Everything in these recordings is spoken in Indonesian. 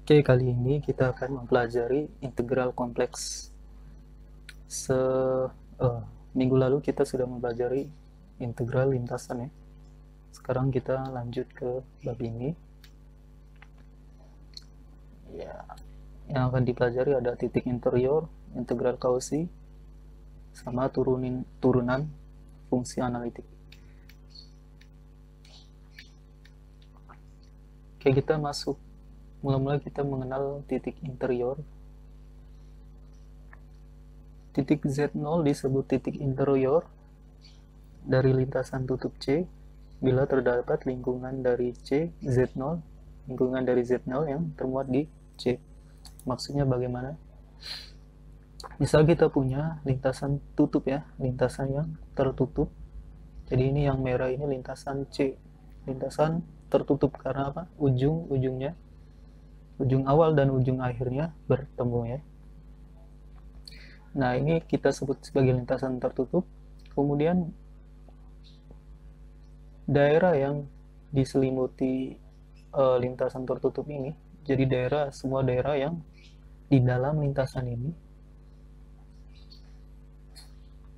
Oke, kali ini kita akan mempelajari integral kompleks. Se Minggu lalu kita sudah mempelajari integral lintasan ya. Sekarang kita lanjut ke bab ini. Ya, yang akan dipelajari ada titik interior, integral Cauchy, sama turunan fungsi analitik. Oke, kita masuk. Mula-mula kita mengenal titik interior. Titik Z0 disebut titik interior dari lintasan tutup C bila terdapat lingkungan dari C Z0, lingkungan dari Z0 yang termuat di C. Maksudnya bagaimana? Misal kita punya lintasan tutup ya, lintasan yang tertutup. Jadi ini yang merah ini lintasan C, lintasan tertutup karena apa? Ujung-ujungnya, ujung awal dan ujung akhirnya bertemu ya. Nah, ini kita sebut sebagai lintasan tertutup. Kemudian daerah yang diselimuti lintasan tertutup ini, jadi semua daerah yang di dalam lintasan ini.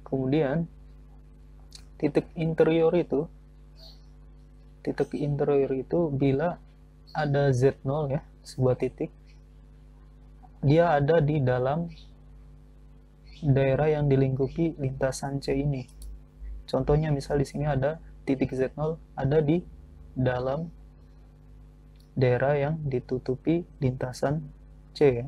Kemudian titik interior itu bila ada Z0 ya, sebuah titik, dia ada di dalam daerah yang dilingkupi lintasan C ini. Contohnya misal di sini ada titik Z0 ada di dalam daerah yang ditutupi lintasan C ya.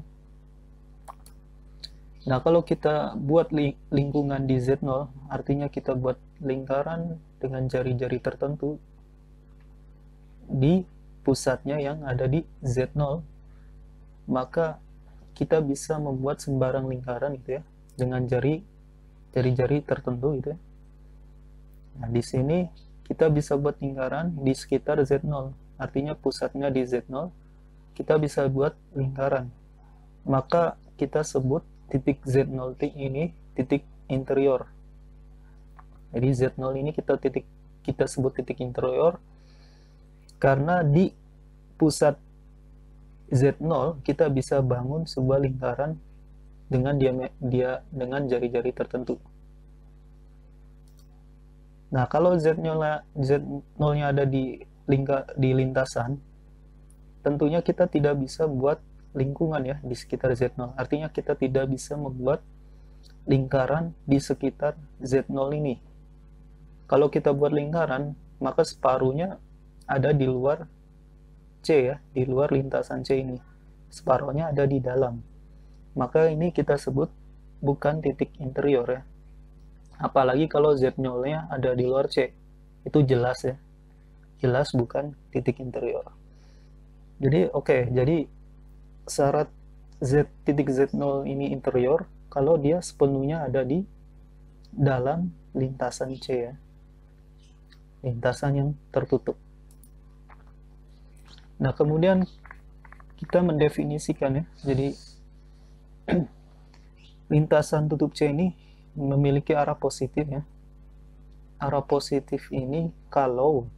Nah, kalau kita buat lingkungan di Z0, artinya kita buat lingkaran dengan jari-jari tertentu di pusatnya yang ada di Z0, maka kita bisa membuat sembarang lingkaran gitu ya, dengan jari-jari tertentu gitu ya. Nah, di sini kita bisa buat lingkaran di sekitar Z0. Artinya pusatnya di Z0, kita bisa buat lingkaran. Maka kita sebut titik Z0 ini titik interior. Jadi Z0 ini kita sebut titik interior karena di pusat Z0 kita bisa bangun sebuah lingkaran dengan dengan jari-jari tertentu. Nah, kalau Z0-nya ada di lintasan, tentunya kita tidak bisa buat lingkungan ya di sekitar Z0. Artinya kita tidak bisa membuat lingkaran di sekitar Z0 ini. Kalau kita buat lingkaran, maka separuhnya ada di luar C ya, di luar lintasan C ini. Separuhnya ada di dalam. Maka ini kita sebut bukan titik interior ya. Apalagi kalau Z0-nya ada di luar C. Itu jelas ya. Jelas bukan titik interior. Jadi jadi syarat titik Z0 ini interior kalau dia sepenuhnya ada di dalam lintasan C ya. Lintasan yang tertutup. Nah, kemudian kita mendefinisikan ya. Jadi lintasan tutup C ini memiliki arah positif ya. Arah positif ini kalau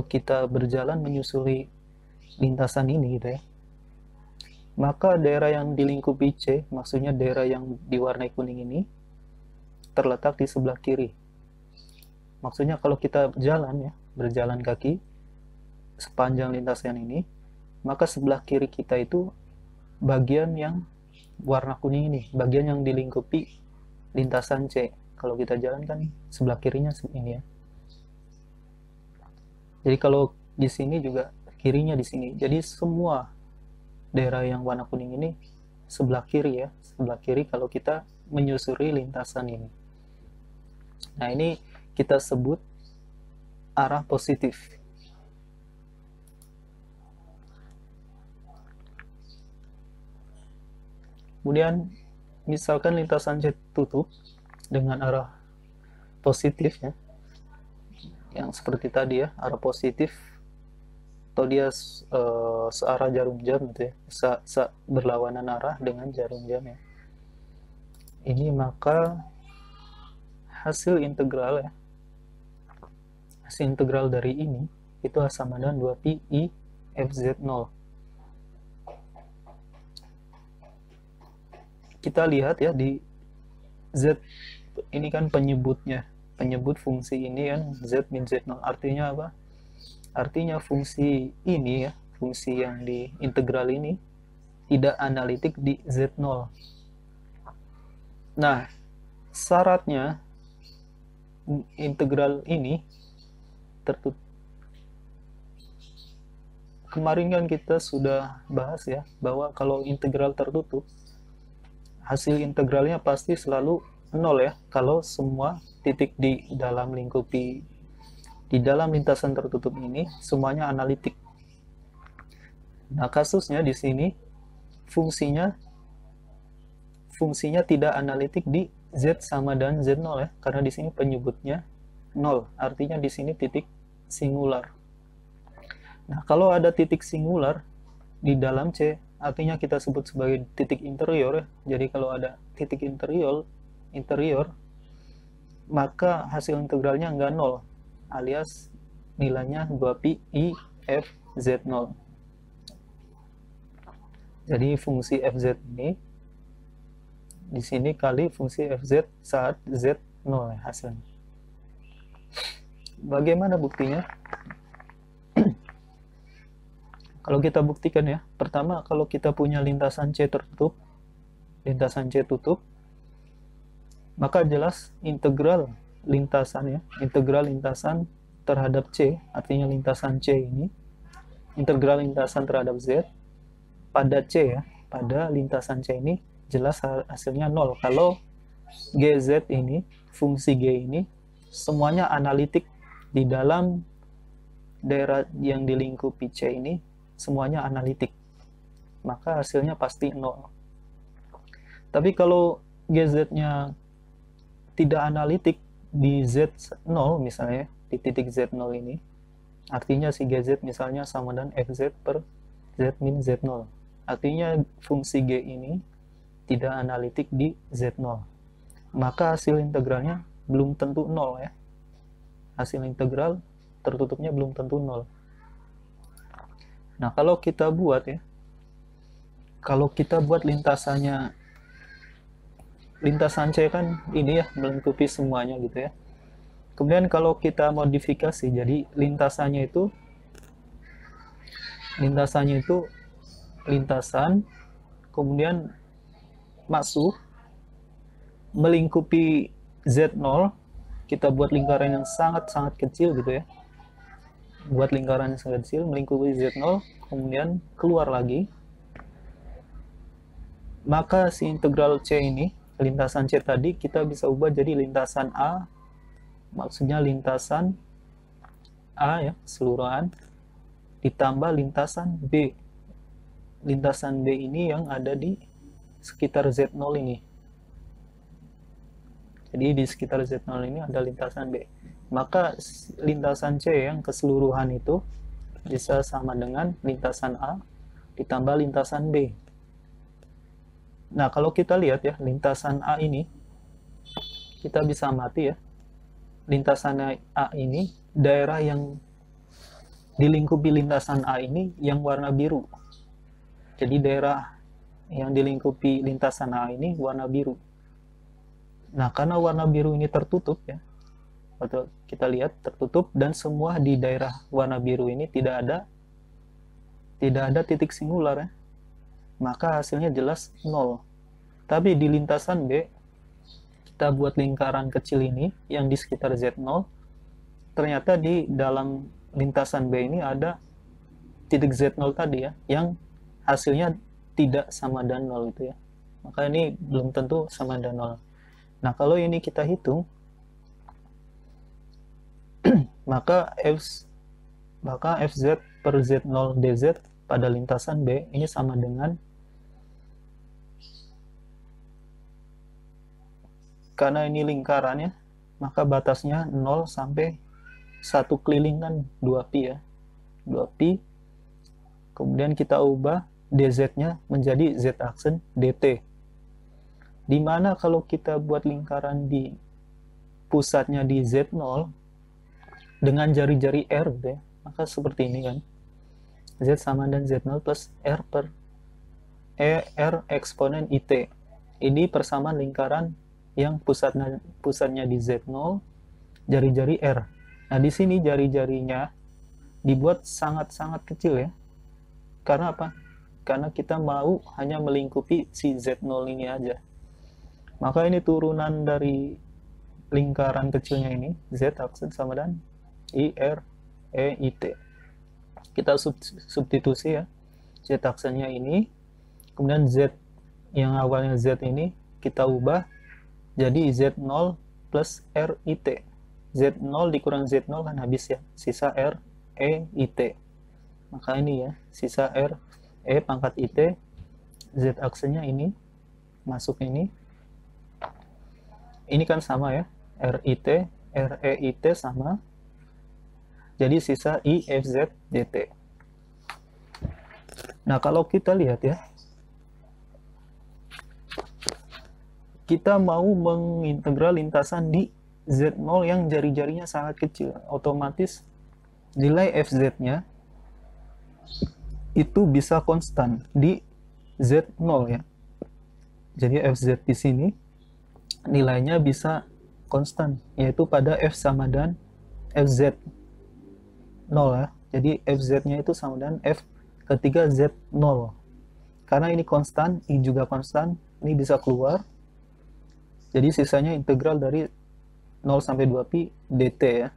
kita berjalan menyusuri lintasan ini gitu ya, maka daerah yang dilingkupi C, maksudnya daerah yang diwarnai kuning ini, terletak di sebelah kiri. Maksudnya kalau kita berjalan kaki sepanjang lintasan ini, maka sebelah kiri kita itu bagian yang warna kuning ini, bagian yang dilingkupi lintasan C. Kalau kita jalan kan sebelah kirinya ini ya. Jadi kalau di sini juga kirinya di sini. Jadi semua daerah yang warna kuning ini sebelah kiri ya, sebelah kiri kalau kita menyusuri lintasan ini. Nah, ini kita sebut arah positif. Kemudian misalkan lintasan C tutup dengan arah positif ya, yang seperti tadi ya, arah positif, atau dia searah jarum jam gitu ya, berlawanan arah dengan jarum jam ya. Ini maka hasil integral ya, hasil integral dari ini itu sama dengan 2pi FZ0. kita lihat ya di Z ini kan penyebutnya, penyebut fungsi ini kan Z min Z0, artinya apa? Artinya fungsi ini ya, fungsi yang di integral ini tidak analitik di Z0. Nah, syaratnya integral ini tertutup. Kemarin kan kita sudah bahas ya, bahwa kalau integral tertutup, hasil integralnya pasti selalu 0 ya, kalau semua titik di dalam di dalam lintasan tertutup ini semuanya analitik. Nah, kasusnya di sini fungsinya tidak analitik di Z sama dan Z0 ya, karena di sini penyebutnya 0, artinya di sini titik singular. Nah, kalau ada titik singular di dalam C, artinya kita sebut sebagai titik interior ya. Jadi kalau ada titik interior, maka hasil integralnya enggak 0, alias nilainya 2pi I F Z0. Jadi fungsi Fz ini di sini kali fungsi Fz saat Z0 ya hasilnya. Bagaimana buktinya? Kalau kita buktikan ya, pertama kalau kita punya lintasan C tertutup, lintasan C tutup, maka jelas integral lintasan ya, integral lintasan terhadap C, artinya lintasan C ini, integral lintasan terhadap Z pada C ya, pada lintasan C ini jelas hasilnya 0 kalau GZ ini, fungsi G ini semuanya analitik di dalam daerah yang dilingkupi C ini, semuanya analitik, maka hasilnya pasti 0. Tapi kalau GZ-nya tidak analitik di Z0 misalnya, di titik Z0 ini, artinya si GZ misalnya sama dengan FZ per Z min Z0, artinya fungsi G ini tidak analitik di Z0, maka hasil integralnya belum tentu 0 ya, hasil integral tertutupnya belum tentu 0. Nah, kalau kita buat ya, kalau kita buat lintasannya, lintasan C kan ini ya, melingkupi semuanya gitu ya. Kemudian kalau kita modifikasi, jadi lintasannya itu lintasan, kemudian masuk, melingkupi Z0, kita buat lingkaran yang sangat-sangat kecil gitu ya, buat lingkaran yang sangat kecil, melingkupi Z0, kemudian keluar lagi, maka si integral C ini, lintasan C tadi, kita bisa ubah jadi lintasan A, maksudnya lintasan A ya, keseluruhan, ditambah lintasan B. Lintasan B ini yang ada di sekitar Z0 ini. Jadi di sekitar Z0 ini ada lintasan B. Maka lintasan C yang keseluruhan itu bisa sama dengan lintasan A ditambah lintasan B. Nah, kalau kita lihat ya, lintasan A ini, kita bisa amati ya, lintasan A ini, daerah yang dilingkupi lintasan A ini yang warna biru. Jadi daerah yang dilingkupi lintasan A ini warna biru. Nah, karena warna biru ini tertutup ya, atau kita lihat tertutup, dan semua di daerah warna biru ini tidak ada titik singular ya, maka hasilnya jelas 0. Tapi di lintasan B, kita buat lingkaran kecil ini yang di sekitar Z0, ternyata di dalam lintasan B ini ada titik Z0 tadi ya, yang hasilnya tidak sama dan 0 itu ya, maka ini belum tentu sama dan 0. Nah, kalau ini kita hitung, maka Fz per Z0 dz pada lintasan B ini sama dengan, karena ini lingkarannya, maka batasnya 0 sampai 1 keliling kan 2pi ya, 2pi, kemudian kita ubah dz-nya menjadi z-aksen dt, dimana kalau kita buat lingkaran di pusatnya di Z0 dengan jari-jari R gitu ya, maka seperti ini kan, Z sama dan Z0 plus R per R eksponen IT. Ini persamaan lingkaran yang pusatnya di Z0, jari-jari R. Nah, di sini jari-jarinya dibuat sangat-sangat kecil ya. Karena apa? Karena kita mau hanya melingkupi si Z0 ini aja. Maka ini turunan dari lingkaran kecilnya ini, Z aksen sama dengan I, R, E, I, T. Kita substitusi ya. Z aksennya ini, kemudian Z yang awalnya Z ini kita ubah jadi Z0 plus R, I, T. Z0 dikurang Z0 kan habis ya, sisa R, E, I, T. Maka ini ya, sisa R, E pangkat IT, Z aksennya ini, masuk ini kan sama ya, RIT, REIT sama, jadi sisa I, F, Z, DT. Nah, kalau kita lihat ya, kita mau mengintegral lintasan di Z0 yang jari-jarinya sangat kecil, otomatis nilai FZ-nya itu bisa konstan di Z0 ya. Jadi FZ di sini nilainya bisa konstan, yaitu pada F sama dengan FZ 0 ya. Jadi FZ-nya itu sama dengan F ketika Z0. Karena ini konstan, I juga konstan, ini bisa keluar. Jadi sisanya integral dari 0 sampai 2pi dt ya.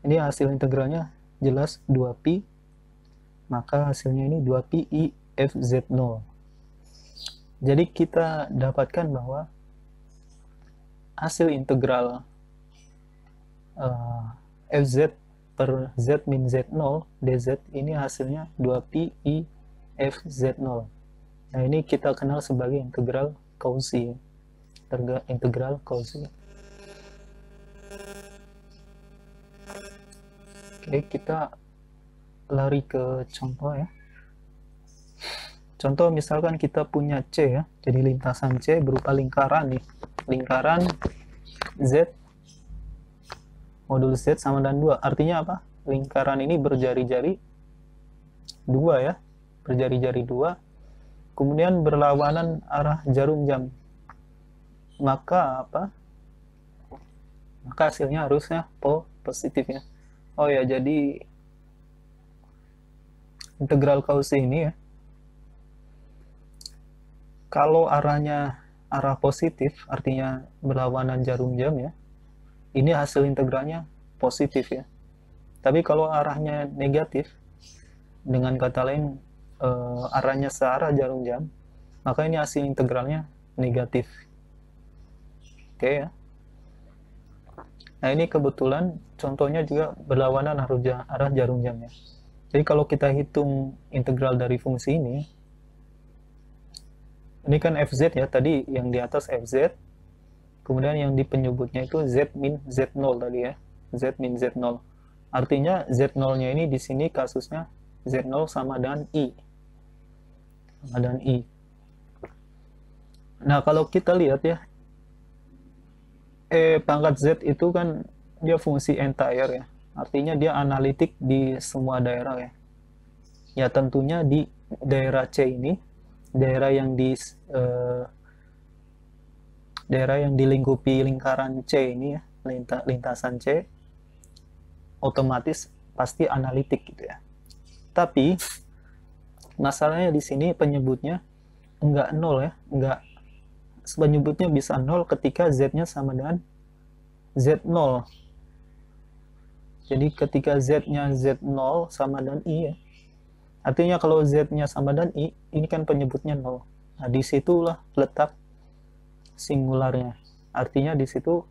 Ini hasil integralnya jelas 2pi. Maka hasilnya ini 2pi I FZ0. Jadi kita dapatkan bahwa hasil integral FZ per Z min Z0 dz ini hasilnya 2pi I FZ0. Nah, ini kita kenal sebagai integral Cauchy. Integral Cauchy. Oke, kita lari ke contoh ya. Contoh misalkan kita punya C ya. Jadi lintasan C berupa lingkaran nih. Lingkaran Z modulus Z sama dengan 2. Artinya apa? Lingkaran ini berjari-jari 2 ya. Berjari-jari 2. Kemudian berlawanan arah jarum jam. Maka apa? Maka hasilnya harusnya positif ya. Oh ya, jadi integral Cauchy ini ya, kalau arahnya arah positif, artinya berlawanan jarum jam ya, ini hasil integralnya positif ya. Tapi kalau arahnya negatif, dengan kata lain arahnya searah jarum jam, maka ini hasil integralnya negatif. Oke ya. Nah, ini kebetulan contohnya juga berlawanan arah jarum jam ya. Jadi kalau kita hitung integral dari fungsi ini kan Fz ya, tadi yang di atas Fz, kemudian yang di penyebutnya itu Z min Z0 tadi ya, Z min Z0. Artinya Z0-nya ini di sini kasusnya Z0 sama dengan I. Sama dengan I. Nah, kalau kita lihat ya, pangkat Z itu kan dia fungsi entire ya. Artinya dia analitik di semua daerah ya. Ya tentunya di daerah C ini, daerah yang dilingkupi lingkaran C ini ya, lintasan C, otomatis pasti analitik gitu ya. Tapi masalahnya di sini penyebutnya enggak 0 ya, enggak, penyebutnya bisa 0 ketika Z-nya sama dengan Z0. Jadi ketika Z-nya Z0 sama dengan I ya. Artinya kalau Z-nya sama dengan I, ini kan penyebutnya 0. Nah, disitulah letak singularnya. Artinya di situ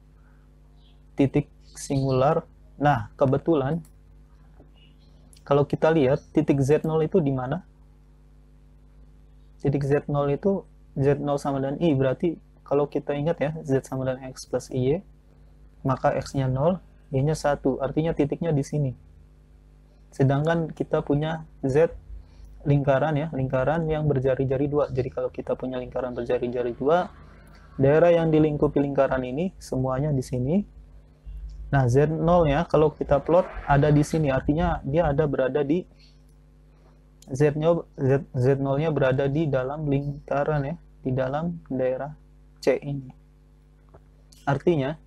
titik singular. Nah, kebetulan kalau kita lihat titik Z0 itu di mana? Titik Z0 itu Z0 sama dengan I. Berarti kalau kita ingat ya, Z sama dengan X plus Y, maka X-nya 0, Y-nya 1, artinya titiknya di sini. Sedangkan kita punya Z lingkaran ya, lingkaran yang berjari-jari 2. Jadi kalau kita punya lingkaran berjari-jari 2, daerah yang dilingkupi lingkaran ini semuanya di sini. Nah, Z0 ya, kalau kita plot ada di sini, artinya dia berada di Z0-nya berada di dalam lingkaran ya, di dalam daerah C ini. Artinya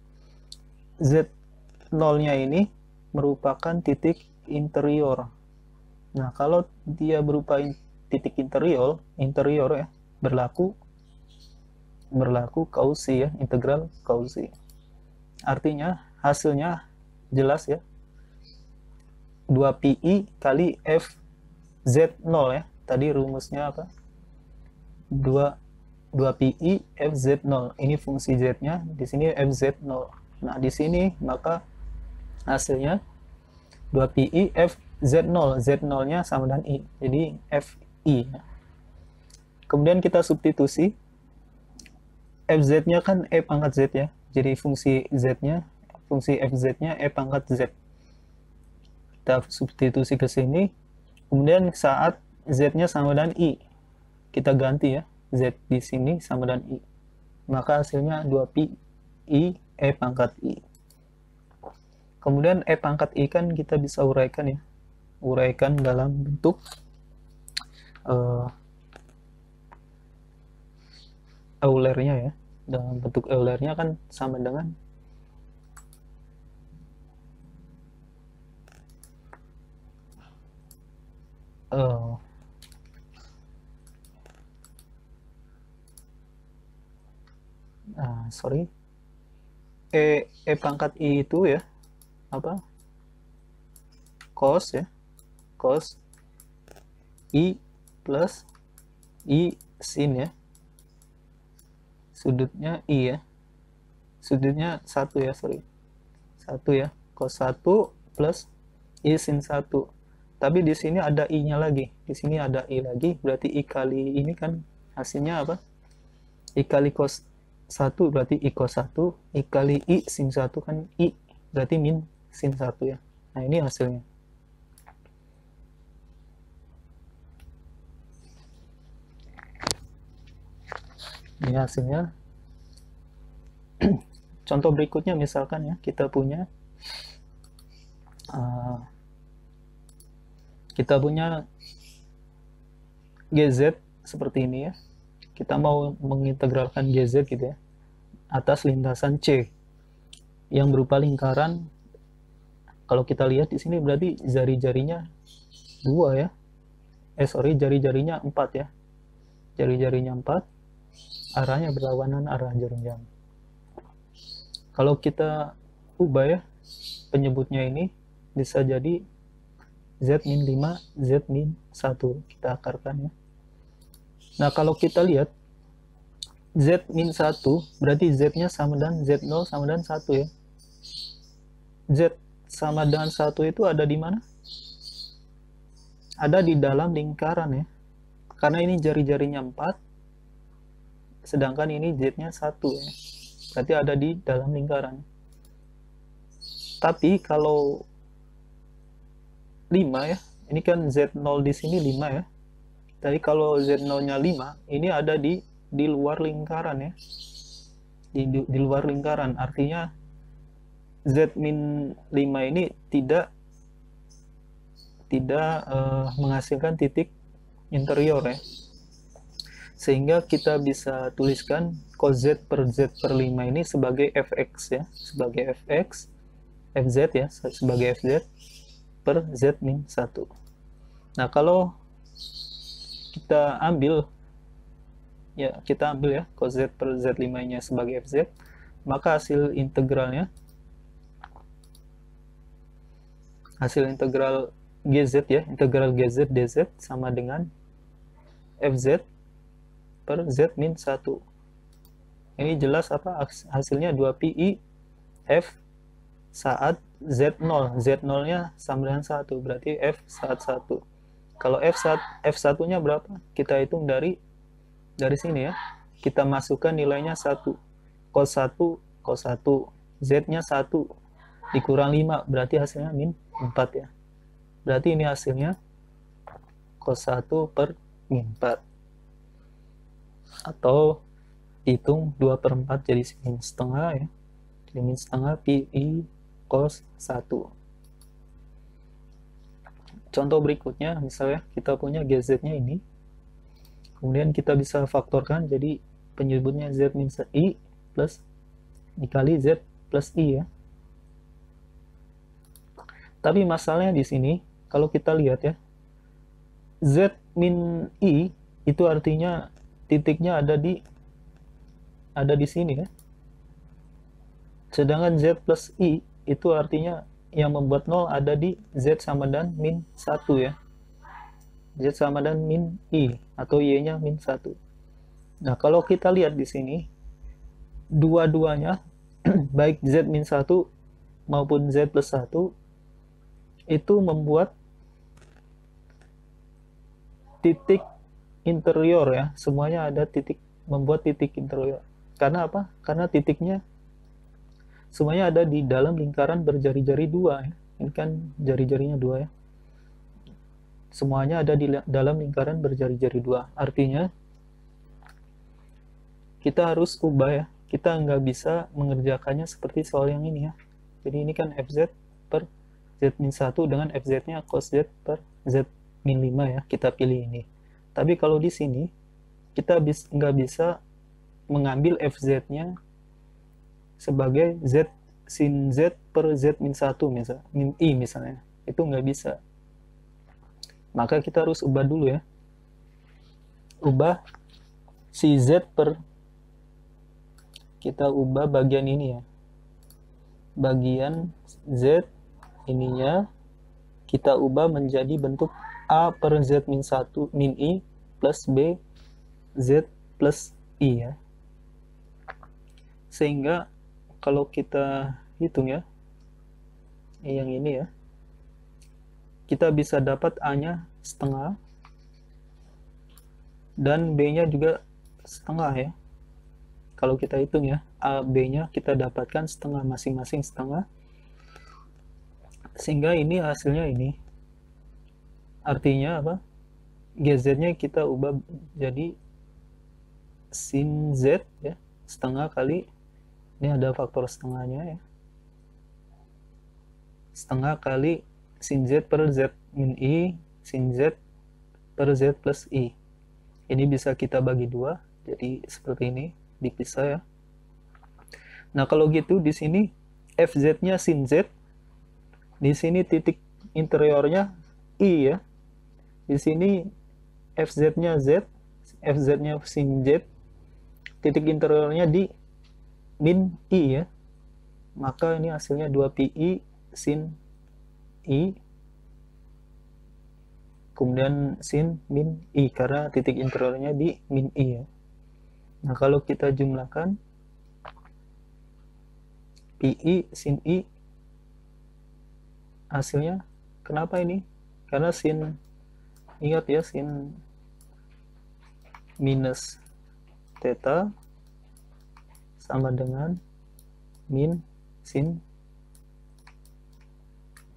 Z0-nya ini merupakan titik interior. Nah, kalau dia berupa titik interior ya, berlaku Cauchy ya, integral Cauchy. Artinya hasilnya jelas ya, 2pi kali f z0 ya. Tadi rumusnya apa? 2pi f z0. Ini fungsi z-nya, di sini fz0. Nah, di sini maka hasilnya 2pi f z0. Z0-nya sama dengan i. Jadi fi. Kemudian kita substitusi. Fz-nya kan e pangkat z ya. Jadi fungsi z-nya, fungsi fz-nya e pangkat z. Kita substitusi ke sini. Kemudian saat z-nya sama dengan i, kita ganti ya. Z di sini sama dengan i. Maka hasilnya 2pi e pangkat i. Kemudian e pangkat i kan kita bisa uraikan ya. Uraikan dalam bentuk Eulernya ya. Dalam bentuk Eulernya kan sama dengan e pangkat i itu ya apa, cos ya, cos i plus i sin ya, sudutnya i ya, sudutnya 1 ya, 1 ya, cos 1 plus i sin 1. Tapi di sini ada i-nya lagi, di sini ada i lagi, berarti i kali ini kan hasilnya apa? I kali cos 1 berarti i cos 1, i kali i sin 1 kan i, berarti min sin 1 ya. Nah, ini hasilnya. Ini hasilnya. Contoh berikutnya misalkan ya, kita punya GZ seperti ini ya. Kita mau mengintegralkan GZ gitu ya, atas lintasan C yang berupa lingkaran. Kalau kita lihat di sini berarti jari-jarinya 2 ya. Jari-jarinya 4 ya. Jari-jarinya 4, arahnya berlawanan arah jarum jam. Kalau kita ubah ya, penyebutnya ini bisa jadi Z min 5, Z min 1. Kita akarkan ya. Nah, kalau kita lihat Z min 1, berarti Z-nya sama dengan Z0 sama dengan 1 ya. Z sama dengan 1 itu ada di mana? Ada di dalam lingkaran ya. Karena ini jari-jarinya 4, sedangkan ini Z-nya 1 ya. Berarti ada di dalam lingkaran. Tapi kalau 5 ya, ini kan Z0 di sini 5 ya. Jadi kalau Z0-nya 5, ini ada di luar lingkaran ya. Di luar lingkaran, artinya Z min 5 ini tidak menghasilkan titik interior ya. Sehingga kita bisa tuliskan cos Z per Z per 5 ini sebagai fx ya, sebagai fx, fz ya, sebagai fz per Z min 1. Nah, kalau kita ambil ya, cos Z per Z5 nya sebagai fz, maka hasil integralnya, hasil integral GZ ya, integral GZ dz sama dengan fz per Z min 1. Ini jelas apa hasilnya? 2pi f saat Z0. Z0 nya sama dengan 1, berarti f saat 1. Kalau f1 nya berapa? Kita hitung dari sini ya. Kita masukkan nilainya 1. Cos 1, Z-nya 1 dikurang 5, berarti hasilnya min 4 ya. Berarti ini hasilnya cos 1 per min 4. Atau hitung 2/4 jadi min setengah ya. Jadi min setengah pi cos 1. Contoh berikutnya, misalnya kita punya GZ-nya ini, kemudian kita bisa faktorkan jadi penyebutnya Z min I plus dikali Z plus I ya. Tapi masalahnya di sini, kalau kita lihat ya, Z min I itu artinya titiknya ada di sini ya. Sedangkan Z plus I itu artinya yang membuat 0 ada di Z sama dan min 1 ya. Z sama dan min I atau Y-nya min 1. Nah, kalau kita lihat di sini, dua-duanya, baik Z min 1 maupun Z plus 1, itu membuat titik interior ya. Semuanya ada membuat titik interior. Karena apa? Karena titiknya semuanya ada di dalam lingkaran berjari-jari 2 ya. Ini kan jari-jarinya 2 ya. Semuanya ada di dalam lingkaran berjari-jari 2. Artinya kita harus ubah ya. Kita nggak bisa mengerjakannya seperti soal yang ini ya. Jadi ini kan Fz per Z min 1 dengan Fz-nya cos Z per Z min 5 ya. Kita pilih ini. Tapi kalau di sini kita nggak bisa mengambil Fz-nya sebagai Z sin Z per Z min 1 misal, min I misalnya. Itu nggak bisa. Maka kita harus ubah dulu ya. Ubah si Z per, kita ubah bagian ini ya. Bagian Z ininya kita ubah menjadi bentuk A per Z min 1 min I plus B Z plus I ya. Sehingga kalau kita hitung ya, yang ini ya, kita bisa dapat A-nya setengah dan B-nya juga setengah ya. Kalau kita hitung ya, A, B-nya kita dapatkan setengah, masing-masing setengah. Sehingga ini hasilnya ini. Artinya apa? GZ-nya kita ubah jadi sin Z ya, setengah kali, ini ada faktor setengahnya ya, setengah kali sin Z per Z min I sin Z per Z plus I. Ini bisa kita bagi 2, jadi seperti ini, dipisah ya. Nah, kalau gitu di sini Fz-nya sin Z, di sini titik interiornya I ya. Di sini Fz-nya Z, Fz-nya sin Z, titik interiornya di min I ya. Maka ini hasilnya 2pi sin I kemudian sin min I karena titik interiornya di min I ya. Nah, kalau kita jumlahkan pi sin I, hasilnya kenapa ini? Karena sin, ingat ya, sin minus theta sama dengan min sin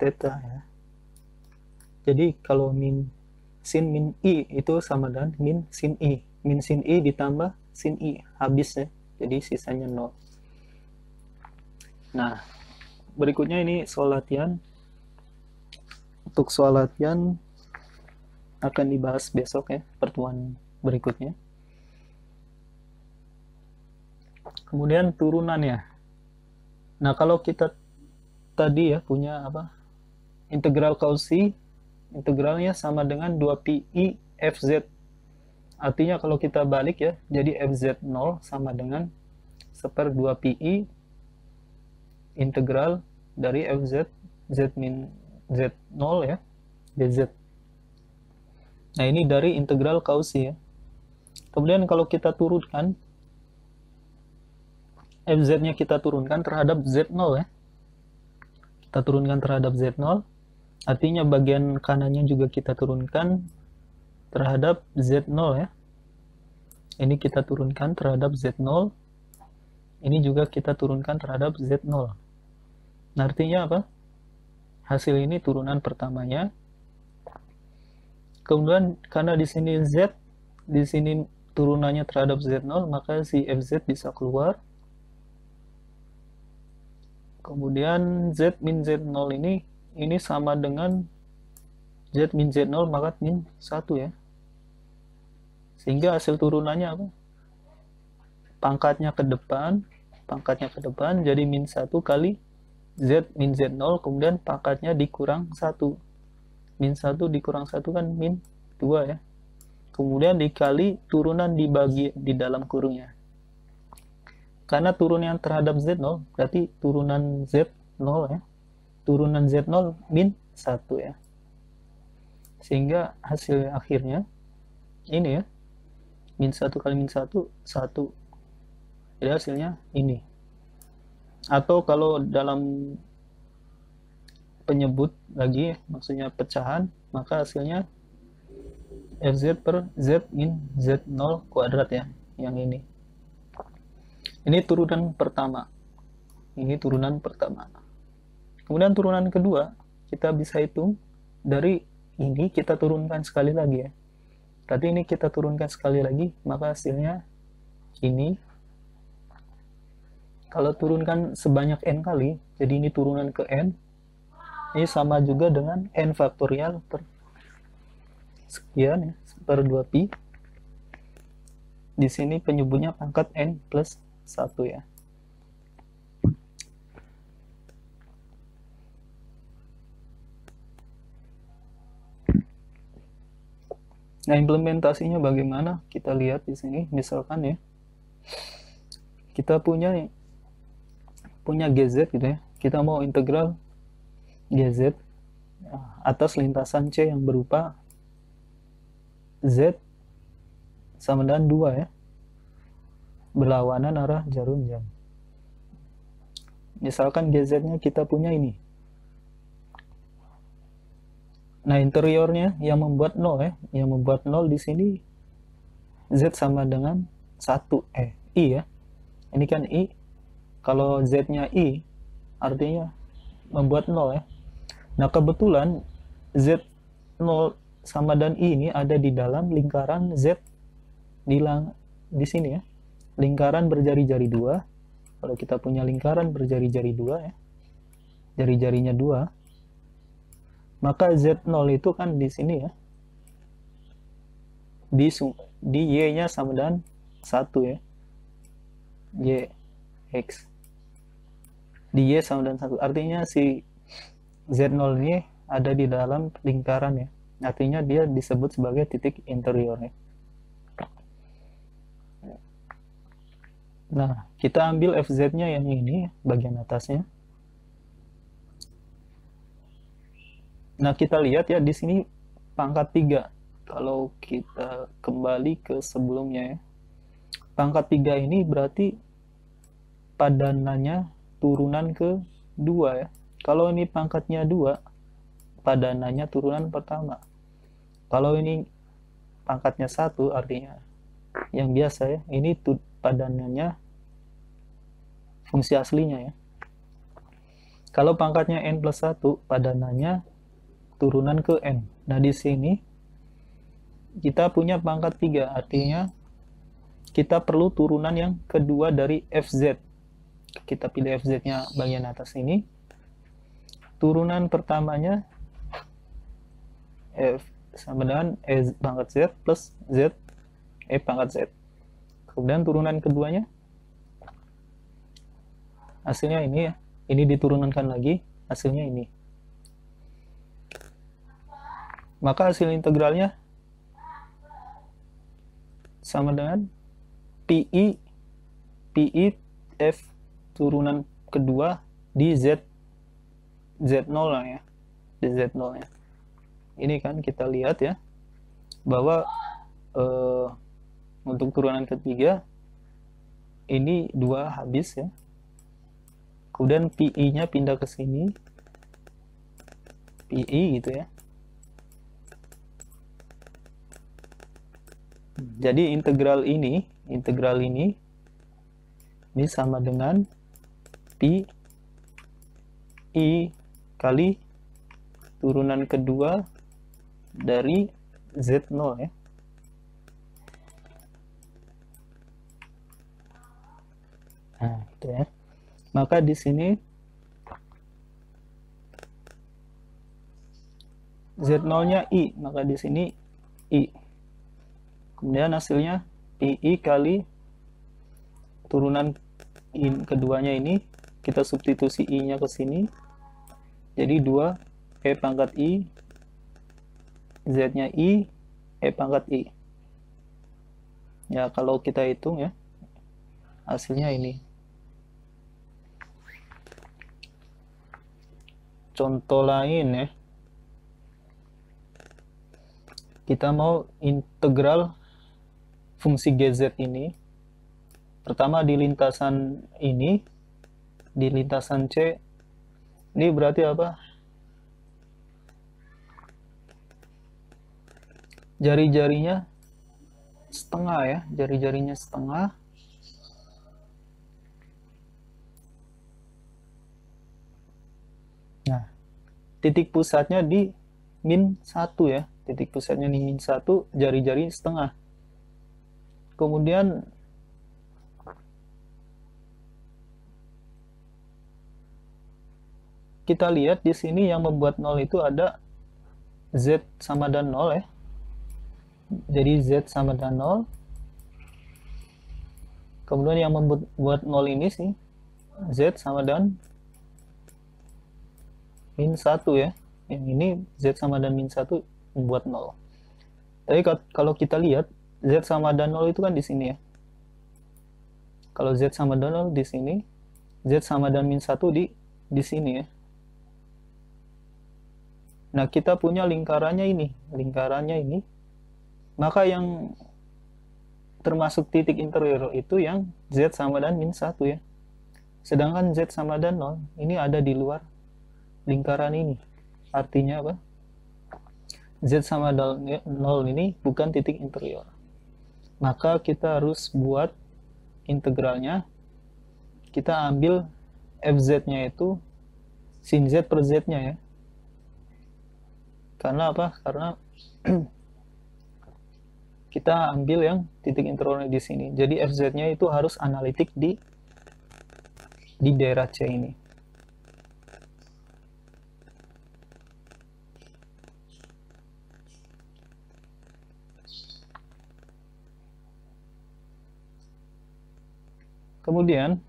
theta ya. Jadi kalau sin min I itu sama dengan min sin I. Min sin I ditambah sin I, habis ya. Jadi sisanya 0. Nah, berikutnya ini soal latihan. Untuk soal latihan akan dibahas besok ya, pertemuan berikutnya. Kemudian turunannya. Nah, kalau kita tadi ya punya apa? Integral Cauchy, integralnya sama dengan 2pi Fz. Artinya kalau kita balik ya, jadi Fz0 sama dengan 1/2pi integral dari Fz Z min Z0 ya, dz. Nah, ini dari integral Cauchy ya. Kemudian kalau kita turunkan, Fz-nya kita turunkan terhadap Z0 ya. Kita turunkan terhadap Z0. Artinya bagian kanannya juga kita turunkan terhadap Z0 ya. Ini kita turunkan terhadap Z0. Ini juga kita turunkan terhadap Z0. Nah, artinya apa? Hasil ini turunan pertamanya. Kemudian karena di sini Z, di sini turunannya terhadap Z0, maka si Fz bisa keluar. Kemudian Z min Z0 ini sama dengan Z min Z0 maka min 1 ya. Sehingga hasil turunannya apa? pangkatnya ke depan, jadi min 1 kali Z min Z0, kemudian pangkatnya dikurang 1. Min 1 dikurang 1 kan min 2 ya. Kemudian dikali turunan dibagi di dalam kurungnya. Karena turunan terhadap Z0 berarti turunan Z0 ya. Turunan Z0 min 1 ya. Sehingga hasil akhirnya ini ya. Min 1 kali min 1, 1. Jadi hasilnya ini. Atau kalau dalam penyebut lagi, maksudnya pecahan, maka hasilnya Fz per Z min Z0 kuadrat ya, yang ini. Ini turunan pertama. Kemudian turunan kedua, kita bisa hitung dari ini kita turunkan sekali lagi ya. Berarti ini kita turunkan sekali lagi, maka hasilnya ini. Kalau turunkan sebanyak n kali, jadi ini turunan ke n, ini sama juga dengan n faktorial per sekian ya, per 2pi. Di sini penyebutnya pangkat n plus 1 ya. Nah, implementasinya bagaimana? Kita lihat di sini, misalkan ya, kita punya GZ gitu ya. Kita mau integral GZ atas lintasan C yang berupa Z sama dengan 2 ya. Berlawanan arah jarum jam. Misalkan GZ-nya kita punya ini. Nah, interiornya yang membuat 0 ya. Yang membuat 0 di sini Z sama dengan 1 I ya. Ini kan I. Kalau Z-nya I artinya membuat 0 ya. Nah, kebetulan Z0 sama dan I ini ada di dalam lingkaran Z di sini ya. Lingkaran berjari-jari 2. Kalau kita punya lingkaran berjari-jari 2 ya. Jari-jarinya 2. Maka Z0 itu kan di sini ya. Di Y-nya sama dengan 1 ya. Y X. Di Y sama dengan 1. Artinya si Z0 ini ada di dalam lingkaran ya. Artinya dia disebut sebagai titik interior ya. Nah, kita ambil FZ-nya yang ini, bagian atasnya. Nah, kita lihat ya di sini pangkat 3. Kalau kita kembali ke sebelumnya ya. Pangkat 3 ini berarti padanannya turunan ke 2 ya. Kalau ini pangkatnya 2, padanannya turunan pertama. Kalau ini pangkatnya 1, artinya yang biasa ya, ini padanannya fungsi aslinya ya. Kalau pangkatnya n plus 1, padanannya turunan ke n. Nah, di sini kita punya pangkat 3, artinya kita perlu turunan yang kedua dari Fz. Kita pilih Fz-nya bagian atas ini. Turunan pertamanya F sama dengan E pangkat Z plus Z E pangkat Z. Kemudian turunan keduanya hasilnya ini ya. Ini diturunkan lagi, hasilnya ini. Maka hasil integralnya sama dengan PI F turunan kedua di Z0 lah ya. Di Z0 ya. Ini kan kita lihat ya bahwa untuk turunan ketiga ini 2 habis ya. Kemudian PI-nya pindah ke sini. PI gitu ya. Jadi integral ini sama dengan Pi I kali turunan kedua dari Z0 ya. Nah, itu ya. Maka di sini Z0-nya I, maka di sini I. Kemudian hasilnya PI kali turunan keduanya ini kita substitusi i-nya ke sini, jadi 2 e pangkat i, z-nya i, e pangkat i. Ya, kalau kita hitung ya, hasilnya ini. Contoh lain ya, kita mau integral fungsi gz ini. Pertama di lintasan ini, di lintasan C, ini berarti apa? Jari-jarinya setengah ya, jari-jarinya setengah. Nah, titik pusatnya di min 1 ya, titik pusatnya di min 1, jari-jari setengah. Kemudian kita lihat di sini yang membuat 0 itu ada z sama dan 0 ya. Jadi z sama dan 0. Kemudian yang membuat 0 ini sih z sama dan min 1 ya. Yang ini z sama dan min 1 membuat 0. Tapi kalau kita lihat z sama dan 0 itu kan di sini ya. Kalau z sama dan 0 di sini, z sama dan min 1 di sini ya. Nah, kita punya lingkarannya ini. Maka yang termasuk titik interior itu yang z sama dan min 1 ya. Sedangkan z sama dan 0 ini ada di luar lingkaran ini. Artinya apa? Z sama 0 ini bukan titik interior. Maka kita harus buat integralnya. Kita ambil fz-nya itu sin z per z-nya ya. Karena apa? Karena kita ambil yang titik interiornya di sini. Jadi fz-nya itu harus analitik di daerah C ini. Kemudian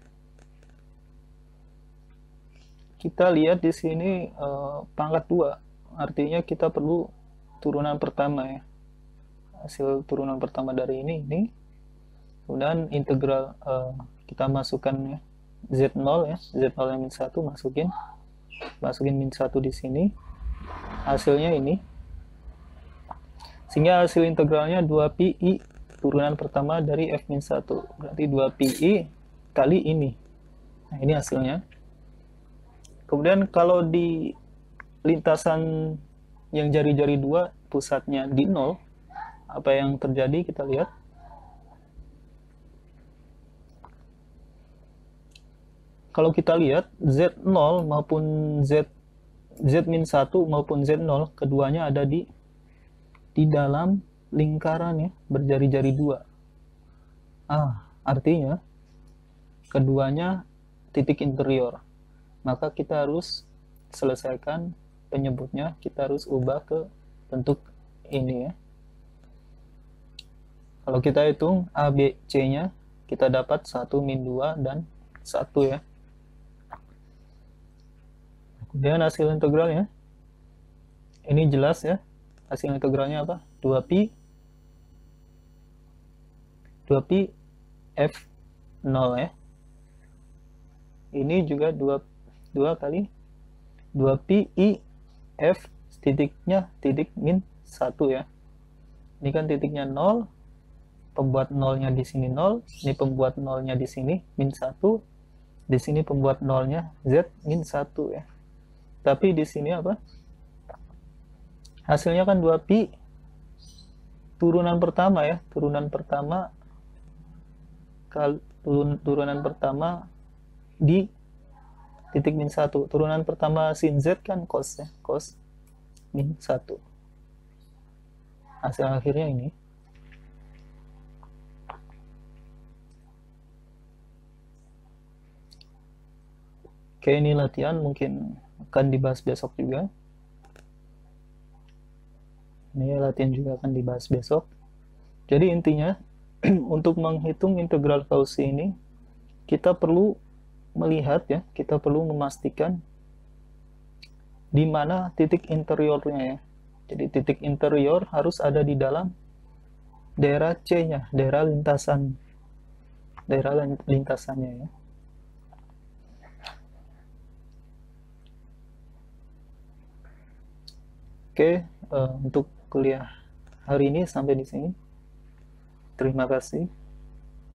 kita lihat di sini pangkat 2. Artinya kita perlu turunan pertama ya. Hasil turunan pertama dari ini. Kemudian integral kita masukkan ya, z0 ya, z0 yang min 1 masukin min 1 di sini. Hasilnya ini. Sehingga hasil integralnya 2pi i turunan pertama dari f min 1. Berarti 2pi i kali ini. Nah, ini hasilnya. Kemudian kalau di lintasan yang jari-jari 2 pusatnya di 0, apa yang terjadi kita lihat. Kalau kita lihat z0 maupun z min 1 maupun z0 keduanya ada di dalam lingkaran ya, berjari-jari 2. Artinya keduanya titik interior. Maka kita harus selesaikan penyebutnya, kita harus ubah ke bentuk ini ya. Kalau kita hitung A, B, C-nya, kita dapat 1, min 2, dan 1 ya. Kemudian hasil integralnya, ini jelas ya, hasil integralnya apa? 2pi f0 ya. Ini juga 2 kali 2pi i f titiknya titik min 1 ya. Ini kan titiknya 0, pembuat 0-nya di sini 0, ini pembuat 0-nya di sini min 1, di sini pembuat 0-nya z min 1 ya. Tapi di sini apa? Hasilnya kan 2pi turunan pertama ya, turunan pertama di titik min 1. Turunan pertama sin z kan cos ya, cos min 1. Hasil akhirnya ini. Oke, ini latihan mungkin akan dibahas besok juga. Ini latihan juga akan dibahas besok. Jadi intinya untuk menghitung integral Cauchy ini, kita perlu melihat ya, kita perlu memastikan di mana titik interiornya ya. Jadi titik interior harus ada di dalam daerah C-nya, daerah lintasannya ya. Oke, untuk kuliah hari ini sampai di sini. Terima kasih.